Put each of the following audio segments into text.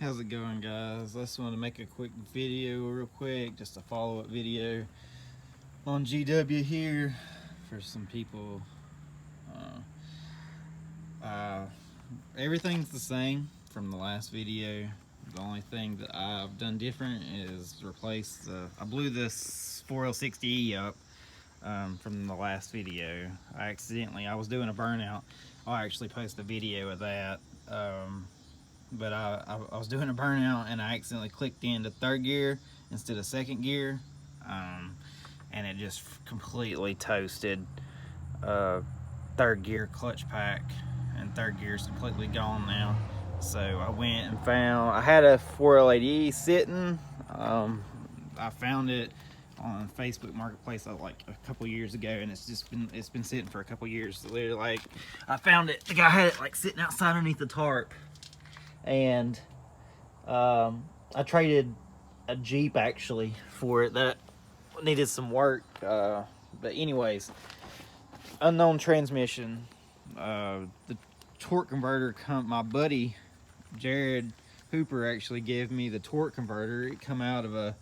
How's it going, guys? I just wanted to make a quick video real quick, just a follow-up video on GW here for some people. Everything's the same from the last video. The only thing that I've done different is replace I blew this 4L60E up from the last video. I was doing a burnout. I'll actually post a video of that. But I was doing a burnout and I accidentally clicked into third gear instead of second gear, and it just completely toasted third gear clutch pack, and third gear is completely gone now. So I went and I had a 4L80E sitting. I found it on Facebook Marketplace like a couple years ago, and it's been sitting for a couple years. Literally, like, I found it, the guy had it like sitting outside underneath the tarp. And I traded a Jeep actually for it that needed some work. But anyways, unknown transmission. The torque converter my buddy Jared Hooper actually gave me the torque converter. It come out of a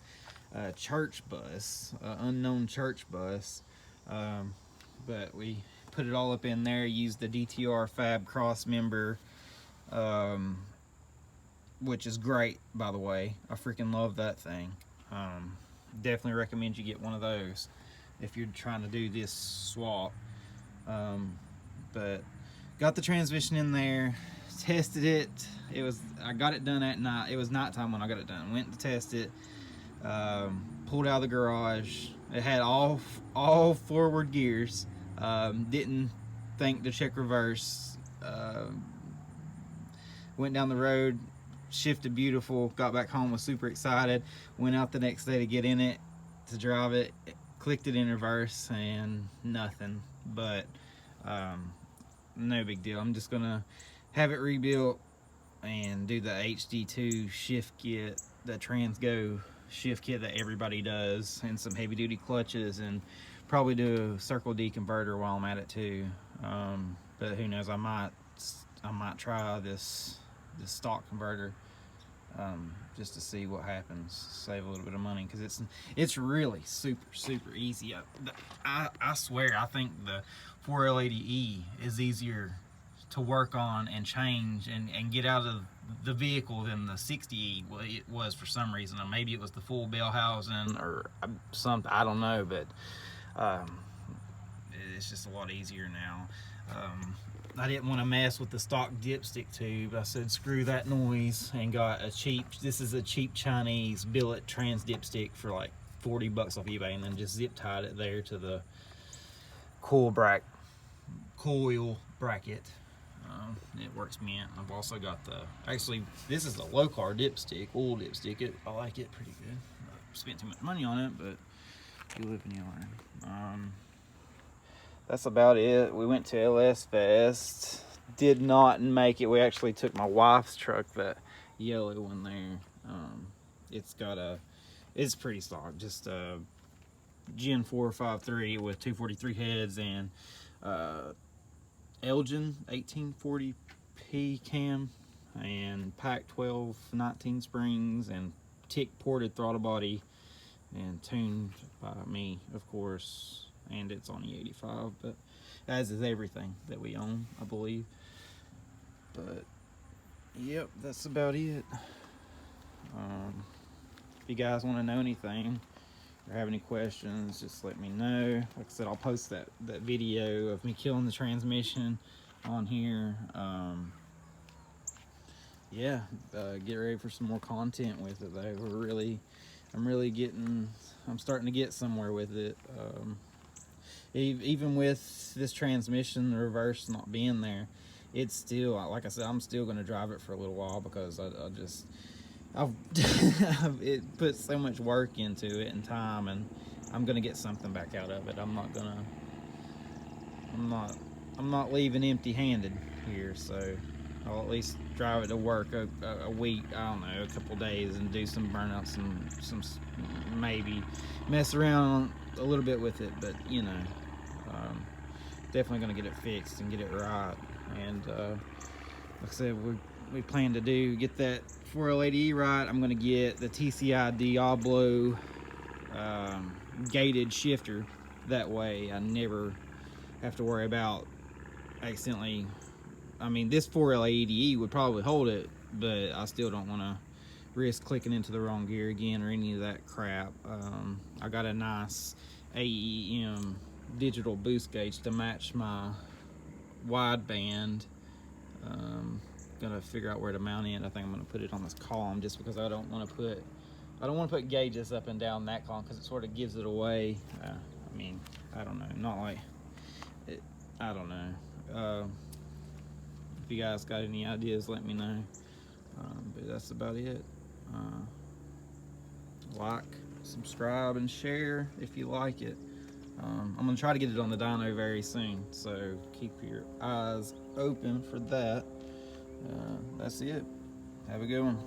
church bus, unknown church bus. But we put it all up in there, used the DTR Fab cross member, which is great, by the way. I freaking love that thing. Definitely recommend you get one of those if you're trying to do this swap. But got the transmission in there, tested it. I got it done at night. It was nighttime when I got it done. Went to test it. Pulled out of the garage. It had all forward gears. Didn't think to check reverse. Went down the road, shifted beautiful, got back home, was super excited, went out the next day to get in it, to drive it, clicked it in reverse, and nothing. But no big deal. I'm just gonna have it rebuilt and do the HD2 shift kit, the Transgo shift kit that everybody does, and some heavy duty clutches, and probably do a Circle D converter while I'm at it too. But who knows, I might try this stock converter just to see what happens, save a little bit of money, because it's really super easy. I swear, I think the 4L80E is easier to work on and change and get out of the vehicle than the 60E it was for some reason. Or maybe it was the full bell housing or something, I don't know, but it's just a lot easier now. I didn't want to mess with the stock dipstick tube. I said screw that noise, and got this is a cheap Chinese billet trans dipstick for like 40 bucks off eBay, and then just zip tied it there to the coil bracket. It works mint. I've also got actually this is a low car dipstick, oil dipstick. I like it pretty good. I spent too much money on it, but you live and you learn. That's about it. We went to LS Fest. Did not make it. We actually took my wife's truck, that yellow one there. It's pretty stock. Just a Gen 453 with 243 heads and Elgin 1840p cam and Pack 12 19 springs and tick ported throttle body, and tuned by me, of course. And it's on the 85, but as is everything that we own, I believe. But yep, that's about it. If you guys want to know anything or have any questions, just let me know. Like I said, I'll post that video of me killing the transmission on here. Yeah, get ready for some more content with it though. I'm starting to get somewhere with it. Even with this transmission, the reverse not being there, it's still, like I said, I'm still going to drive it for a little while, because it puts so much work into it and time, and I'm going to get something back out of it. I'm not leaving empty-handed here, so I'll at least drive it to work a week, I don't know, a couple days, and do some burnouts, some maybe mess around a little bit with it, but you know, definitely gonna get it fixed and get it right. And like I said, we plan to do, get that 4L80E right. I'm gonna get the TCI Diablo gated shifter. That way I never have to worry about accidentally, I mean, this 4L80E would probably hold it, but I still don't want to risk clicking into the wrong gear again or any of that crap. I got a nice AEM digital boost gauge to match my wideband. Gonna figure out where to mount it. I think I'm gonna put it on this column, just because I don't want to put gauges up and down that column, because it sort of gives it away. I mean, I don't know, not like it, I don't know. If you guys got any ideas, let me know. But that's about it. Like, subscribe, and share if you like it. I'm gonna try to get it on the dyno very soon, so keep your eyes open for that. That's it. Have a good one.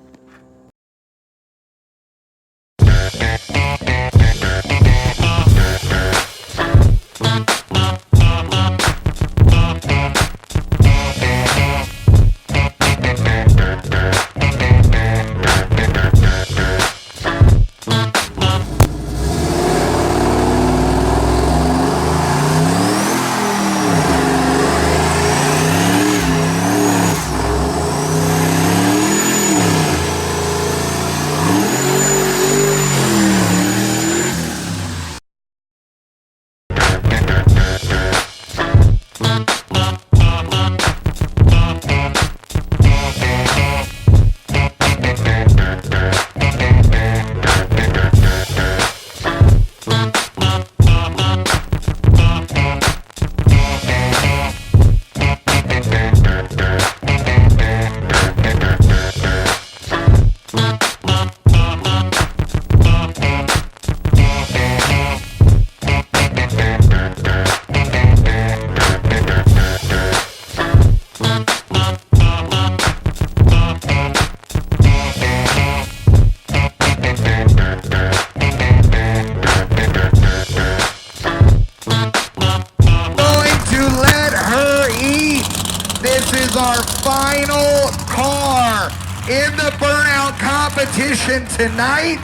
Our final car in the burnout competition tonight.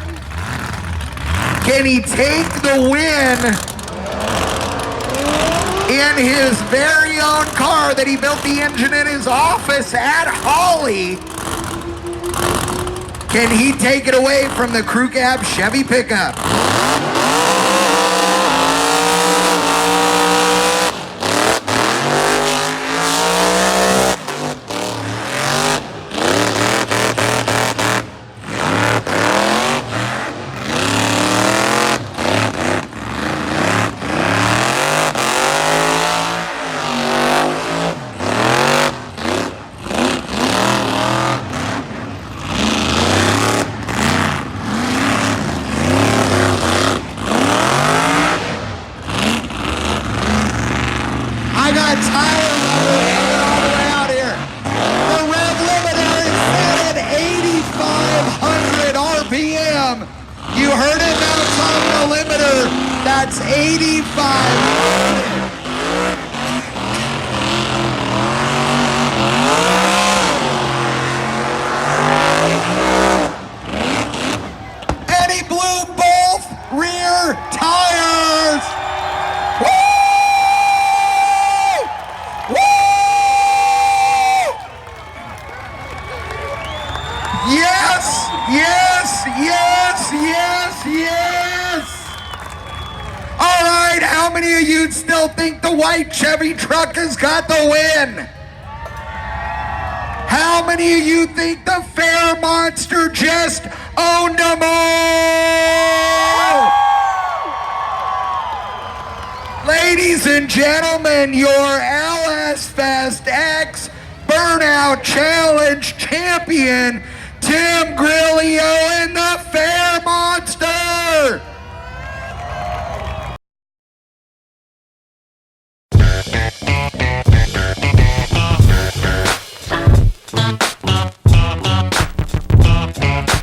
Can he take the win in his very own car that he built the engine in his office at Holly? Can he take it away from the crew cab Chevy pickup? You heard it, that's on the limiter. That's 85. And he blew both rear tires. Woo! Woo! Yes, yes, yes, yes, yes. All right, how many of you still think the white Chevy truck has got the win? How many of you think the Fairmonster just owned them all? Ladies and gentlemen, your LSX Burnout Challenge champion, Tim Grillio in the Fair.